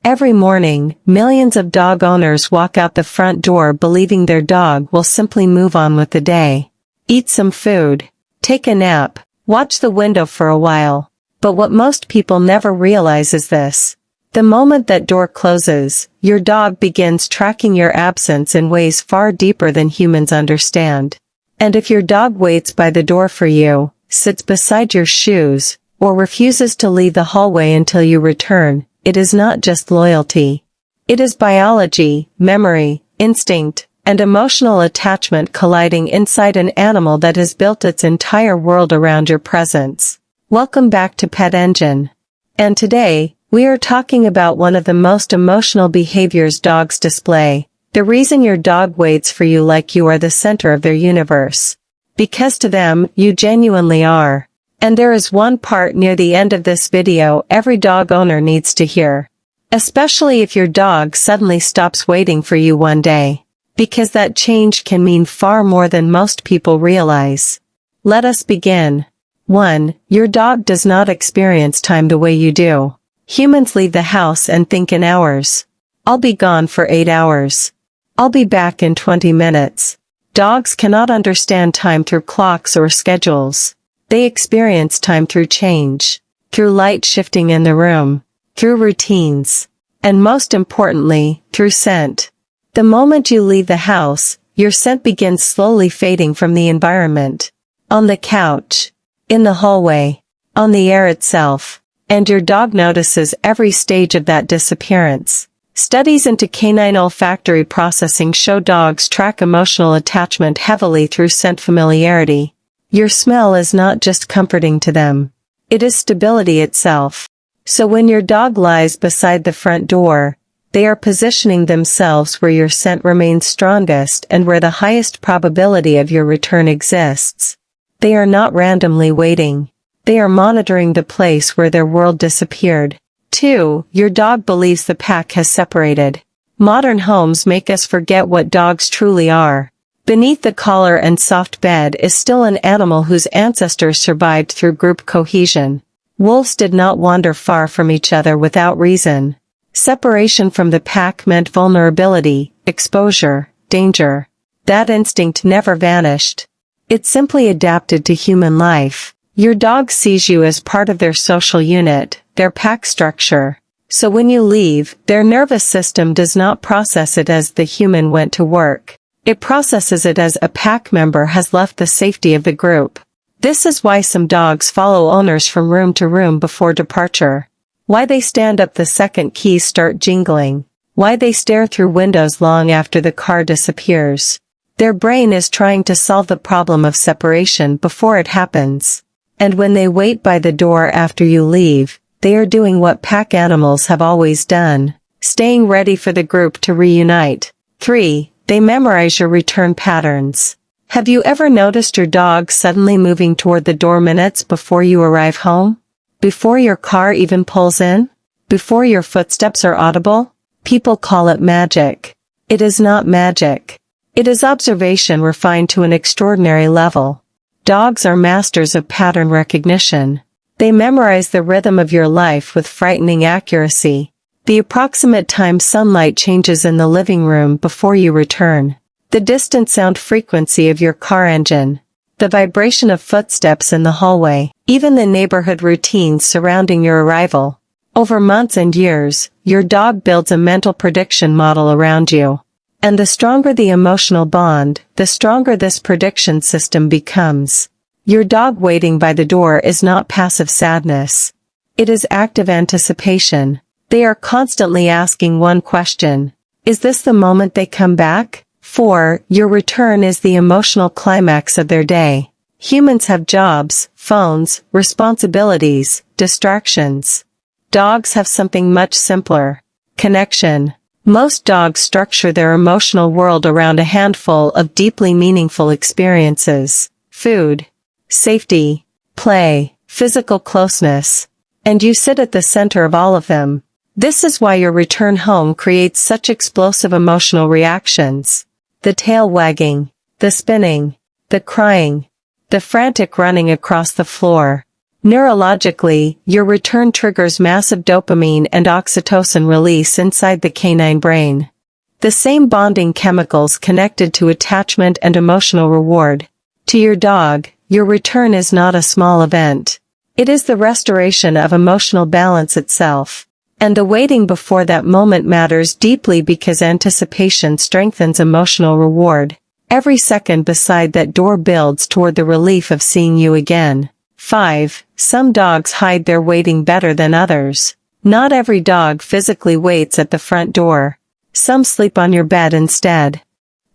Every morning, millions of dog owners walk out the front door believing their dog will simply move on with the day. Eat some food, take a nap, watch the window for a while. But what most people never realize is this. The moment that door closes, your dog begins tracking your absence in ways far deeper than humans understand. And if your dog waits by the door for you, sits beside your shoes, or refuses to leave the hallway until you return, it is not just loyalty. It is biology, memory, instinct, and emotional attachment colliding inside an animal that has built its entire world around your presence. Welcome back to Pet Engine. And today, we are talking about one of the most emotional behaviors dogs display, the reason your dog waits for you like you are the center of their universe. Because to them, you genuinely are. And there is one part near the end of this video every dog owner needs to hear. Especially if your dog suddenly stops waiting for you one day. Because that change can mean far more than most people realize. Let us begin. 1. Your dog does not experience time the way you do. Humans leave the house and think in hours. I'll be gone for 8 hours. I'll be back in 20 minutes. Dogs cannot understand time through clocks or schedules. They experience time through change, through light shifting in the room, through routines, and most importantly, through scent. The moment you leave the house, your scent begins slowly fading from the environment. On the couch, in the hallway, on the air itself, and your dog notices every stage of that disappearance. Studies into canine olfactory processing show dogs track emotional attachment heavily through scent familiarity. Your smell is not just comforting to them. It is stability itself. So when your dog lies beside the front door, they are positioning themselves where your scent remains strongest and where the highest probability of your return exists. They are not randomly waiting. They are monitoring the place where their world disappeared. 2. Your dog believes the pack has separated. Modern homes make us forget what dogs truly are. Beneath the collar and soft bed is still an animal whose ancestors survived through group cohesion. Wolves did not wander far from each other without reason. Separation from the pack meant vulnerability, exposure, danger. That instinct never vanished. It simply adapted to human life. Your dog sees you as part of their social unit, their pack structure. So when you leave, their nervous system does not process it as the human went to work. It processes it as a pack member has left the safety of the group. This is why some dogs follow owners from room to room before departure. Why they stand up the second keys start jingling. Why they stare through windows long after the car disappears. Their brain is trying to solve the problem of separation before it happens. And when they wait by the door after you leave, they are doing what pack animals have always done, staying ready for the group to reunite. 3. They memorize your return patterns. Have you ever noticed your dog suddenly moving toward the door minutes before you arrive home? Before your car even pulls in? Before your footsteps are audible? People call it magic. It is not magic. It is observation refined to an extraordinary level. Dogs are masters of pattern recognition. They memorize the rhythm of your life with frightening accuracy. The approximate time sunlight changes in the living room before you return. The distant sound frequency of your car engine. The vibration of footsteps in the hallway. Even the neighborhood routines surrounding your arrival. Over months and years, your dog builds a mental prediction model around you. And the stronger the emotional bond, the stronger this prediction system becomes. Your dog waiting by the door is not passive sadness. It is active anticipation. They are constantly asking one question. Is this the moment they come back? 4. Your return is the emotional climax of their day. Humans have jobs, phones, responsibilities, distractions. Dogs have something much simpler. Connection. Most dogs structure their emotional world around a handful of deeply meaningful experiences. Food, safety, play, physical closeness. And you sit at the center of all of them. This is why your return home creates such explosive emotional reactions. The tail wagging, the spinning, the crying, the frantic running across the floor. Neurologically, your return triggers massive dopamine and oxytocin release inside the canine brain. The same bonding chemicals connected to attachment and emotional reward. To your dog, your return is not a small event. It is the restoration of emotional balance itself. And the waiting before that moment matters deeply because anticipation strengthens emotional reward. Every second beside that door builds toward the relief of seeing you again. 5. Some dogs hide their waiting better than others. Not every dog physically waits at the front door. Some sleep on your bed instead.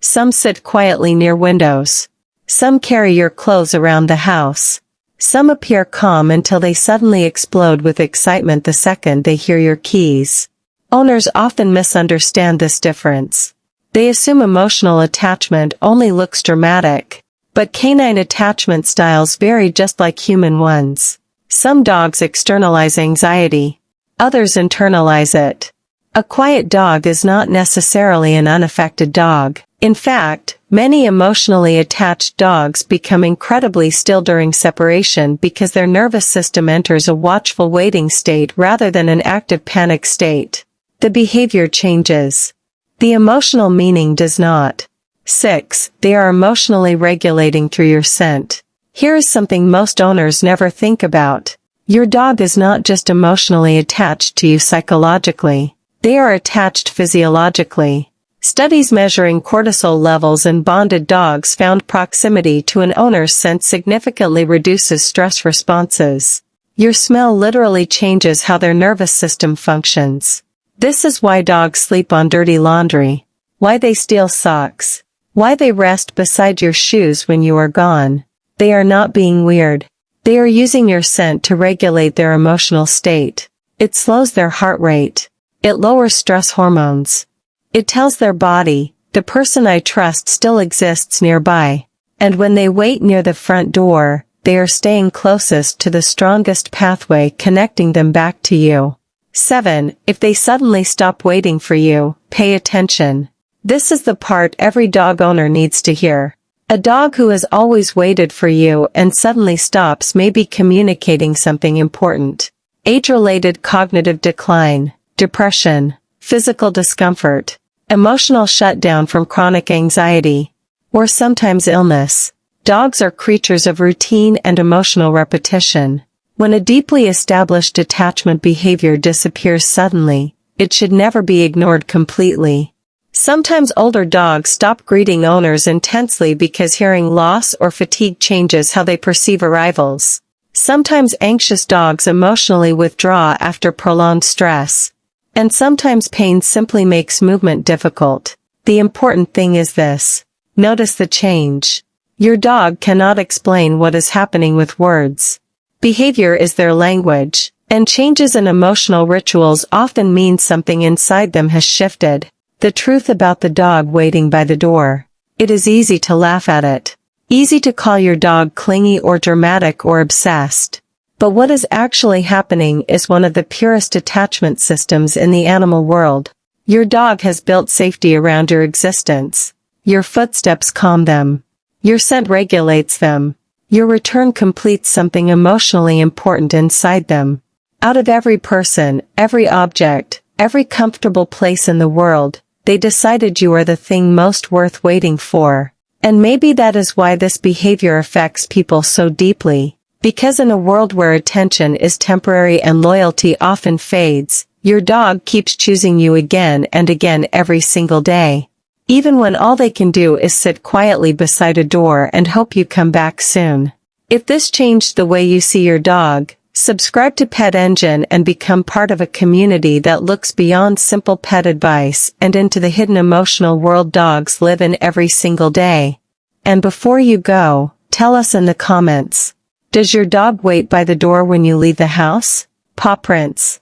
Some sit quietly near windows. Some carry your clothes around the house. Some appear calm until they suddenly explode with excitement the second they hear your keys. Owners often misunderstand this difference. They assume emotional attachment only looks dramatic. But canine attachment styles vary just like human ones. Some dogs externalize anxiety. Others internalize it. A quiet dog is not necessarily an unaffected dog. In fact, many emotionally attached dogs become incredibly still during separation because their nervous system enters a watchful waiting state rather than an active panic state. The behavior changes. The emotional meaning does not. 6. They are emotionally regulating through your scent. Here is something most owners never think about. Your dog is not just emotionally attached to you psychologically. They are attached physiologically. Studies measuring cortisol levels in bonded dogs found proximity to an owner's scent significantly reduces stress responses. Your smell literally changes how their nervous system functions. This is why dogs sleep on dirty laundry. Why they steal socks. Why they rest beside your shoes when you are gone. They are not being weird. They are using your scent to regulate their emotional state. It slows their heart rate. It lowers stress hormones. It tells their body, the person I trust still exists nearby. And when they wait near the front door, they are staying closest to the strongest pathway connecting them back to you. 7. If they suddenly stop waiting for you, pay attention. This is the part every dog owner needs to hear. A dog who has always waited for you and suddenly stops may be communicating something important. Age-related cognitive decline, depression, physical discomfort, emotional shutdown from chronic anxiety, or sometimes illness. Dogs are creatures of routine and emotional repetition. When a deeply established attachment behavior disappears suddenly, it should never be ignored completely. Sometimes older dogs stop greeting owners intensely because hearing loss or fatigue changes how they perceive arrivals. Sometimes anxious dogs emotionally withdraw after prolonged stress. And sometimes pain simply makes movement difficult. The important thing is this. Notice the change. Your dog cannot explain what is happening with words. Behavior is their language, and changes in emotional rituals often mean something inside them has shifted. The truth about the dog waiting by the door. It is easy to laugh at it. Easy to call your dog clingy or dramatic or obsessed. But what is actually happening is one of the purest attachment systems in the animal world. Your dog has built safety around your existence. Your footsteps calm them. Your scent regulates them. Your return completes something emotionally important inside them. Out of every person, every object, every comfortable place in the world, they decided you are the thing most worth waiting for. And maybe that is why this behavior affects people so deeply. Because in a world where attention is temporary and loyalty often fades, your dog keeps choosing you again and again every single day. Even when all they can do is sit quietly beside a door and hope you come back soon. If this changed the way you see your dog, subscribe to Pet Engine and become part of a community that looks beyond simple pet advice and into the hidden emotional world dogs live in every single day. And before you go, tell us in the comments. Does your dog wait by the door when you leave the house? Paw prints.